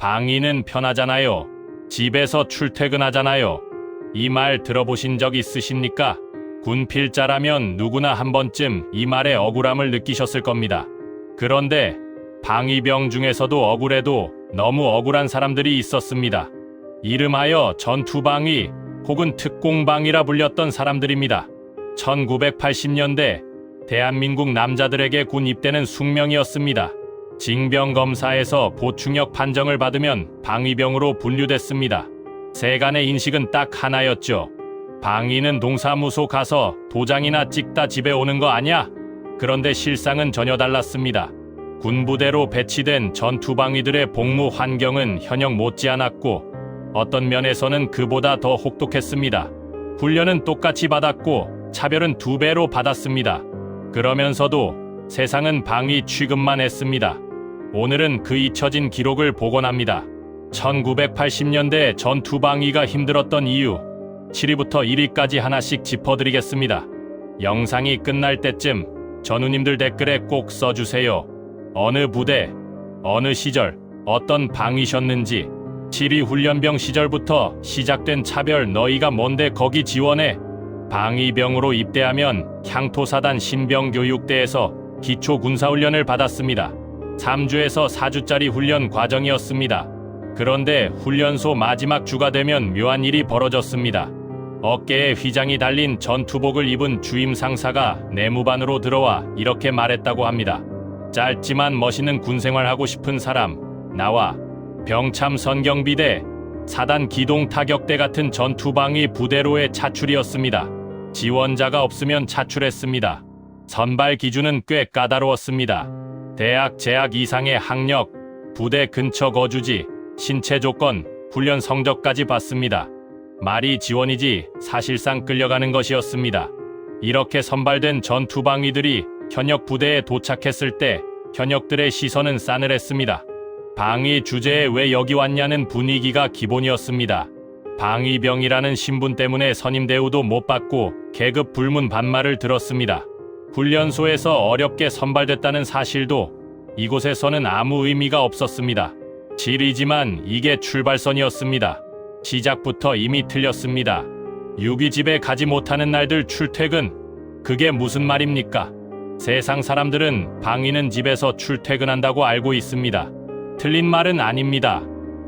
방위는 편하잖아요. 집에서 출퇴근하잖아요. 이 말 들어보신 적 있으십니까? 군필자라면 누구나 한 번쯤 이 말에 억울함을 느끼셨을 겁니다. 그런데 방위병 중에서도 억울해도 너무 억울한 사람들이 있었습니다. 이름하여 전투방위 혹은 특공방위라 불렸던 사람들입니다. 1980년대 대한민국 남자들에게 군 입대는 숙명이었습니다. 징병검사에서 보충역 판정을 받으면 방위병으로 분류됐습니다. 세간의 인식은 딱 하나였죠. 방위는 동사무소 가서 도장이나 찍다 집에 오는 거 아냐? 그런데 실상은 전혀 달랐습니다. 군부대로 배치된 전투방위들의 복무 환경은 현역 못지않았고 어떤 면에서는 그보다 더 혹독했습니다. 훈련은 똑같이 받았고 차별은 2배로 받았습니다. 그러면서도 세상은 방위 취급만 했습니다. 오늘은 그 잊혀진 기록을 복원합니다. 1980년대 전투방위가 힘들었던 이유 7위부터 1위까지 하나씩 짚어드리겠습니다. 영상이 끝날 때쯤 전우님들 댓글에 꼭 써주세요. 어느 부대, 어느 시절, 어떤 방위셨는지 7위 훈련병 시절부터 시작된 차별 너희가 뭔데 거기 지원해? 방위병으로 입대하면 향토사단 신병교육대에서 기초군사훈련을 받았습니다. 3주에서 4주짜리 훈련 과정이었습니다. 그런데 훈련소 마지막 주가 되면 묘한 일이 벌어졌습니다. 어깨에 휘장이 달린 전투복을 입은 주임 상사가 내무반으로 들어와 이렇게 말했다고 합니다. 짧지만 멋있는 군생활하고 싶은 사람, 나와. 병참 선경비대, 사단 기동타격대 같은 전투방위 부대로의 차출이었습니다. 지원자가 없으면 차출했습니다. 선발 기준은 꽤 까다로웠습니다. 대학 재학 이상의 학력, 부대 근처 거주지, 신체 조건, 훈련 성적까지 봤습니다. 말이 지원이지 사실상 끌려가는 것이었습니다. 이렇게 선발된 전투방위들이 현역 부대에 도착했을 때 현역들의 시선은 싸늘했습니다. 방위 주제에 왜 여기 왔냐는 분위기가 기본이었습니다. 방위병이라는 신분 때문에 선임 대우도 못 받고 계급 불문 반말을 들었습니다. 훈련소에서 어렵게 선발됐다는 사실도 이곳에서는 아무 의미가 없었습니다. 질이지만 이게 출발선이었습니다. 시작부터 이미 틀렸습니다. 유기집에 가지 못하는 날들 출퇴근, 그게 무슨 말입니까? 세상 사람들은 방위는 집에서 출퇴근한다고 알고 있습니다. 틀린 말은 아닙니다.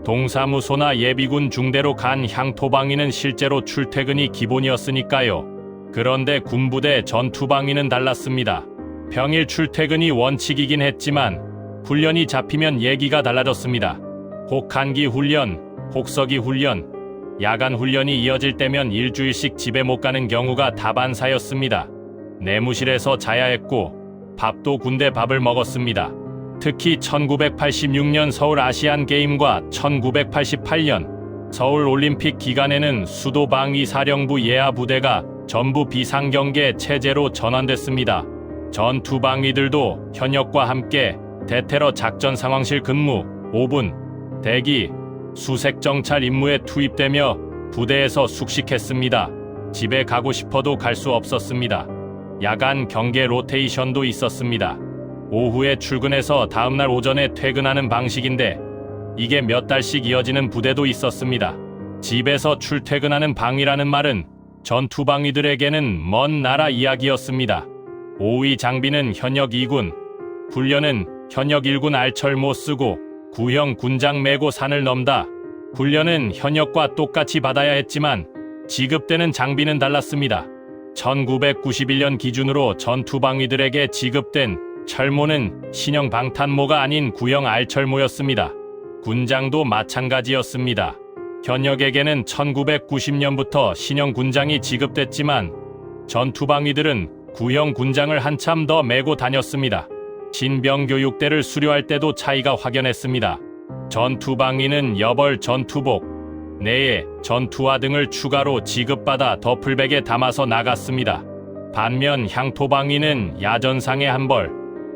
동사무소나 예비군 중대로 간 향토방위는 실제로 출퇴근이 기본이었으니까요. 그런데 군부대 전투방위는 달랐습니다. 평일 출퇴근이 원칙이긴 했지만 훈련이 잡히면 얘기가 달라졌습니다. 혹한기 훈련, 혹서기 훈련, 야간 훈련이 이어질 때면 일주일씩 집에 못 가는 경우가 다반사였습니다. 내무실에서 자야 했고 밥도 군대 밥을 먹었습니다. 특히 1986년 서울 아시안게임과 1988년 서울올림픽 기간에는 수도방위사령부 예하부대가 전부 비상경계 체제로 전환됐습니다. 전투방위들도 현역과 함께 대테러 작전 상황실 근무, 5분, 대기, 수색정찰 임무에 투입되며 부대에서 숙식했습니다. 집에 가고 싶어도 갈 수 없었습니다. 야간 경계 로테이션도 있었습니다. 오후에 출근해서 다음날 오전에 퇴근하는 방식인데 이게 몇 달씩 이어지는 부대도 있었습니다. 집에서 출퇴근하는 방위라는 말은 전투방위들에게는 먼 나라 이야기였습니다. 5위 장비는 현역 2군, 훈련은 현역 1군 알철모 쓰고 구형 군장 메고 산을 넘다. 훈련은 현역과 똑같이 받아야 했지만 지급되는 장비는 달랐습니다. 1991년 기준으로 전투방위들에게 지급된 철모는 신형 방탄모가 아닌 구형 알철모였습니다. 군장도 마찬가지였습니다. 현역에게는 1990년부터 신형 군장이 지급됐지만 전투방위들은 구형 군장을 한참 더 메고 다녔습니다. 신병교육대를 수료할 때도 차이가 확연했습니다. 전투방위는 여벌 전투복, 내에 전투화 등을 추가로 지급받아 더플백에 담아서 나갔습니다. 반면 향토방위는 야전상에 한 벌,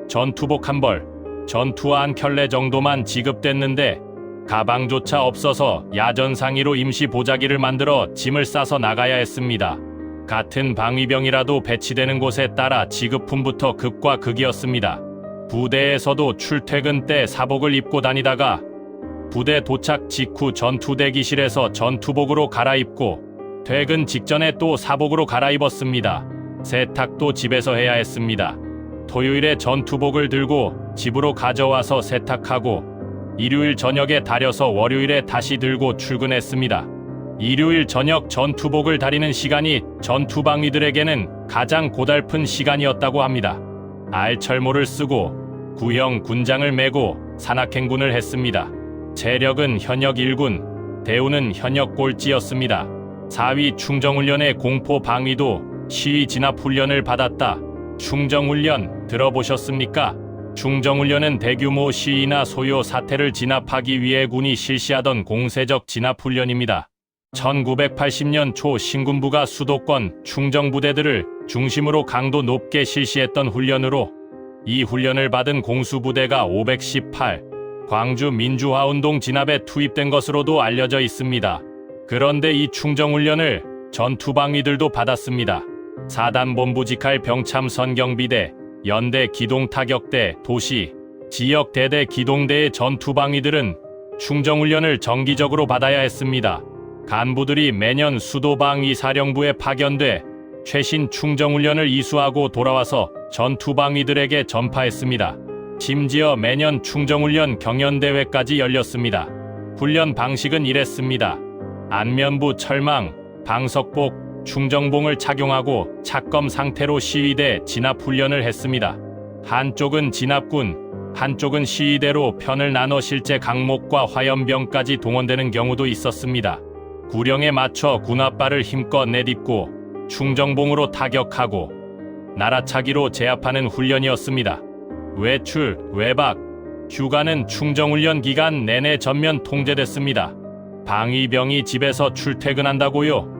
전투복 한 벌, 전투화 한 켤레 정도만 지급됐는데 가방조차 없어서 야전상의로 임시 보자기를 만들어 짐을 싸서 나가야 했습니다. 같은 방위병이라도 배치되는 곳에 따라 지급품부터 극과 극이었습니다. 부대에서도 출퇴근 때 사복을 입고 다니다가 부대 도착 직후 전투 대기실에서 전투복으로 갈아입고 퇴근 직전에 또 사복으로 갈아입었습니다. 세탁도 집에서 해야 했습니다. 토요일에 전투복을 들고 집으로 가져와서 세탁하고 일요일 저녁에 다려서 월요일에 다시 들고 출근했습니다. 일요일 저녁 전투복을 다리는 시간이 전투방위들에게는 가장 고달픈 시간이었다고 합니다. 알철모를 쓰고 구형 군장을 메고 산악행군을 했습니다. 체력은 현역 1군, 대우는 현역 꼴찌였습니다. 4위 충정훈련의 공포방위도 시위 진압훈련을 받았다. 충정훈련 들어보셨습니까? 충정훈련은 대규모 시위나 소요 사태를 진압하기 위해 군이 실시하던 공세적 진압훈련입니다. 1980년 초 신군부가 수도권 충정부대들을 중심으로 강도 높게 실시했던 훈련으로 이 훈련을 받은 공수부대가 518 광주 민주화운동 진압에 투입된 것으로도 알려져 있습니다. 그런데 이 충정훈련을 전투방위들도 받았습니다. 사단본부 직할 병참 선경비대, 연대 기동타격대, 도시, 지역 대대 기동대의 전투방위들은 충정훈련을 정기적으로 받아야 했습니다. 간부들이 매년 수도방위사령부에 파견돼 최신 충정훈련을 이수하고 돌아와서 전투방위들에게 전파했습니다. 심지어 매년 충정훈련 경연대회까지 열렸습니다. 훈련 방식은 이랬습니다. 안면부 철망, 방석복, 충정봉을 착용하고 착검 상태로 시위대 진압훈련을 했습니다. 한쪽은 진압군, 한쪽은 시위대로 편을 나눠 실제 강목과 화염병까지 동원되는 경우도 있었습니다. 구령에 맞춰 군합발을 힘껏 내딛고 충정봉으로 타격하고 날아차기로 제압하는 훈련이었습니다. 외출, 외박, 휴가는 충정훈련 기간 내내 전면 통제됐습니다. 방위병이 집에서 출퇴근한다고요?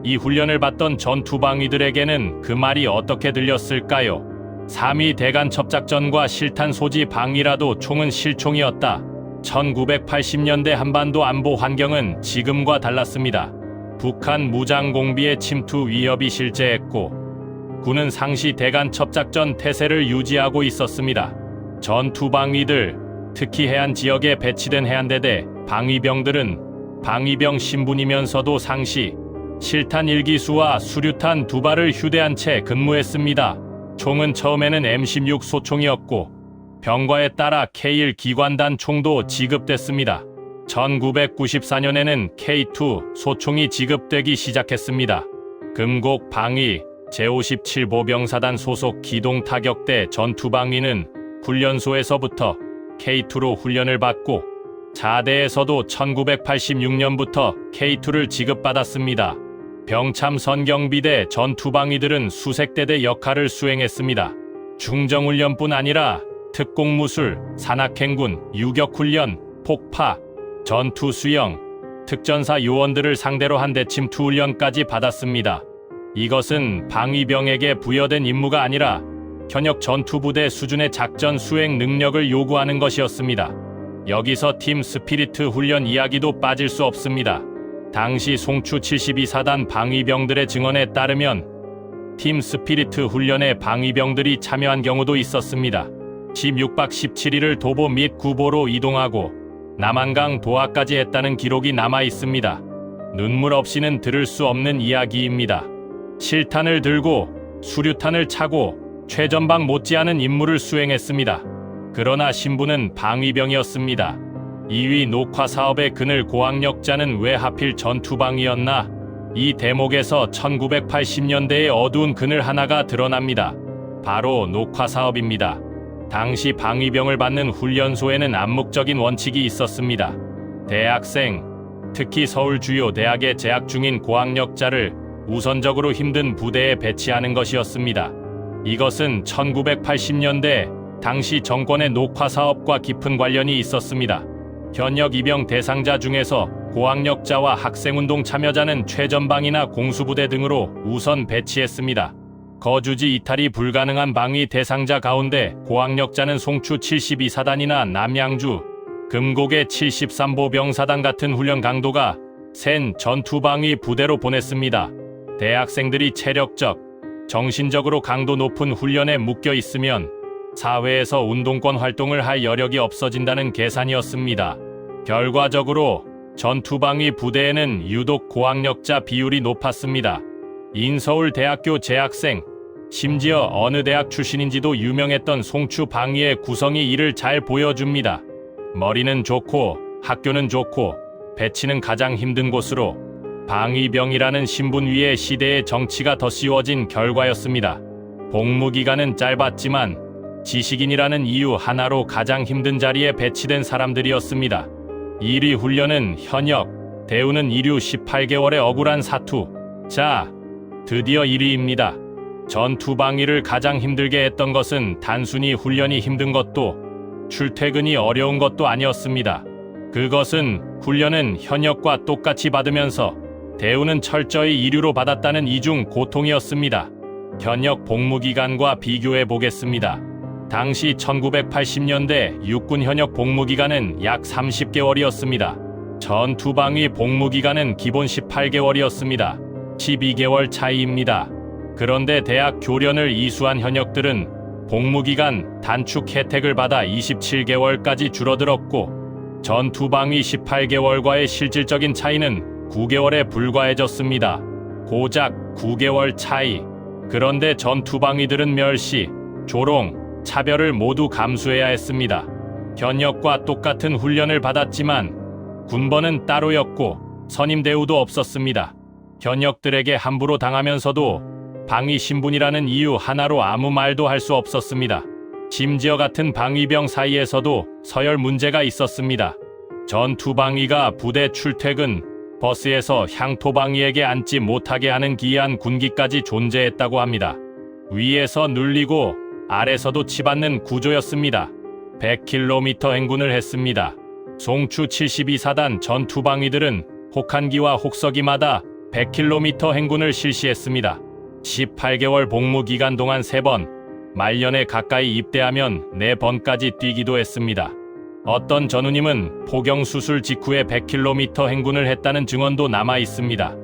이 훈련을 받던 전투방위들에게는 그 말이 어떻게 들렸을까요? 3.2 대간첩작전과 실탄 소지 방위라도 총은 실총이었다. 1980년대 한반도 안보 환경은 지금과 달랐습니다. 북한 무장공비의 침투 위협이 실제했고 군은 상시 대간첩작전 태세를 유지하고 있었습니다. 전투방위들, 특히 해안 지역에 배치된 해안대대 방위병들은 방위병 신분이면서도 상시 실탄 1기수와 수류탄 2발을 휴대한 채 근무했습니다. 총은 처음에는 M16 소총이었고 병과에 따라 K1 기관단 총도 지급됐습니다. 1994년에는 K2 소총이 지급되기 시작했습니다. 금곡 방위 제57 보병사단 소속 기동타격대 전투방위는 훈련소에서부터 K2로 훈련을 받고 자대에서도 1986년부터 K2를 지급받았습니다. 병참 선경비대 전투방위들은 수색대대 역할을 수행했습니다. 중정훈련뿐 아니라 특공무술, 산악행군, 유격훈련, 폭파, 전투수영, 특전사 요원들을 상대로 한 대침투 훈련까지 받았습니다. 이것은 방위병에게 부여된 임무가 아니라 현역 전투부대 수준의 작전 수행 능력을 요구하는 것이었습니다. 여기서 팀 스피리트 훈련 이야기도 빠질 수 없습니다. 당시 송추 72사단 방위병들의 증언에 따르면 팀 스피리트 훈련에 방위병들이 참여한 경우도 있었습니다. 16박 17일을 도보 및 구보로 이동하고 남한강 도하까지 했다는 기록이 남아 있습니다. 눈물 없이는 들을 수 없는 이야기입니다. 실탄을 들고 수류탄을 차고 최전방 못지않은 임무를 수행했습니다. 그러나 신분은 방위병이었습니다. 2위 녹화 사업의 그늘 고학력자는 왜 하필 전투방위였나? 이 대목에서 1980년대의 어두운 그늘 하나가 드러납니다. 바로 녹화 사업입니다. 당시 방위병을 받는 훈련소에는 암묵적인 원칙이 있었습니다. 대학생, 특히 서울 주요 대학에 재학 중인 고학력자를 우선적으로 힘든 부대에 배치하는 것이었습니다. 이것은 1980년대 당시 정권의 녹화 사업과 깊은 관련이 있었습니다. 현역 입영 대상자 중에서 고학력자와 학생운동 참여자는 최전방이나 공수부대 등으로 우선 배치했습니다. 거주지 이탈이 불가능한 방위 대상자 가운데 고학력자는 송추 72사단이나 남양주, 금곡의 73보병사단 같은 훈련 강도가 센 전투방위 부대로 보냈습니다. 대학생들이 체력적, 정신적으로 강도 높은 훈련에 묶여 있으면 사회에서 운동권 활동을 할 여력이 없어진다는 계산이었습니다. 결과적으로 전투방위 부대에는 유독 고학력자 비율이 높았습니다. 인서울대학교 재학생, 심지어 어느 대학 출신인지도 유명했던 송추방위의 구성이 이를 잘 보여줍니다. 머리는 좋고 학교는 좋고 배치는 가장 힘든 곳으로 방위병이라는 신분 위에 시대의 정치가 덧씌워진 결과였습니다. 복무기간은 짧았지만 지식인이라는 이유 하나로 가장 힘든 자리에 배치된 사람들이었습니다. 1위 훈련은 현역, 대우는 이류 18개월의 억울한 사투. 자, 드디어 1위입니다. 전투방위를 가장 힘들게 했던 것은 단순히 훈련이 힘든 것도 출퇴근이 어려운 것도 아니었습니다. 그것은 훈련은 현역과 똑같이 받으면서 대우는 철저히 이류로 받았다는 이중 고통이었습니다. 현역 복무기간과 비교해 보겠습니다. 당시 1980년대 육군 현역 복무기간은 약 30개월이었습니다. 전투방위 복무기간은 기본 18개월이었습니다. 12개월 차이입니다. 그런데 대학 교련을 이수한 현역들은 복무기간 단축 혜택을 받아 27개월까지 줄어들었고 전투방위 18개월과의 실질적인 차이는 9개월에 불과해졌습니다. 고작 9개월 차이. 그런데 전투방위들은 멸시, 조롱, 차별을 모두 감수해야 했습니다. 현역과 똑같은 훈련을 받았지만 군번은 따로였고 선임 대우도 없었습니다. 현역들에게 함부로 당하면서도 방위 신분이라는 이유 하나로 아무 말도 할 수 없었습니다. 심지어 같은 방위병 사이에서도 서열 문제가 있었습니다. 전투방위가 부대 출퇴근, 버스에서 향토방위에게 앉지 못하게 하는 기이한 군기까지 존재했다고 합니다. 위에서 눌리고 아래서도 치받는 구조였습니다. 100km 행군을 했습니다. 송추 72사단 전투방위들은 혹한기와 혹서기마다 100km 행군을 실시했습니다. 18개월 복무기간 동안 3번, 말년에 가까이 입대하면 4번까지 뛰기도 했습니다. 어떤 전우님은 포경수술 직후에 100km 행군을 했다는 증언도 남아 있습니다.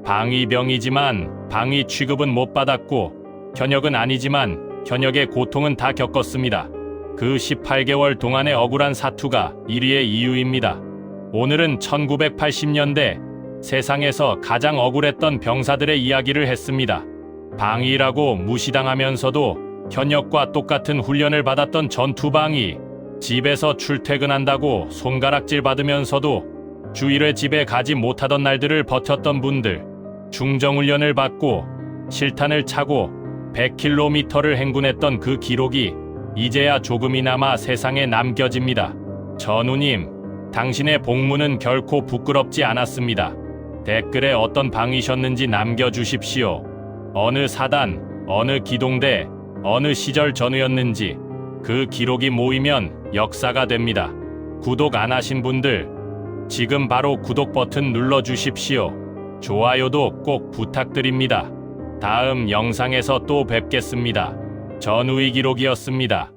방위병이지만 방위 취급은 못 받았고 현역은 아니지만 현역의 고통은 다 겪었습니다. 그 18개월 동안의 억울한 사투가 1위의 이유입니다. 오늘은 1980년대 세상에서 가장 억울했던 병사들의 이야기를 했습니다. 방위라고 무시당하면서도 현역과 똑같은 훈련을 받았던 전투방위, 집에서 출퇴근한다고 손가락질 받으면서도 주 1회 집에 가지 못하던 날들을 버텼던 분들, 중정훈련을 받고 실탄을 차고 100km를 행군했던 그 기록이 이제야 조금이나마 세상에 남겨집니다. 전우님, 당신의 복무는 결코 부끄럽지 않았습니다. 댓글에 어떤 방이셨는지 남겨주십시오. 어느 사단, 어느 기동대, 어느 시절 전우였는지 그 기록이 모이면 역사가 됩니다. 구독 안 하신 분들 지금 바로 구독 버튼 눌러주십시오. 좋아요도 꼭 부탁드립니다. 다음 영상에서 또 뵙겠습니다. 전우의 기록이었습니다.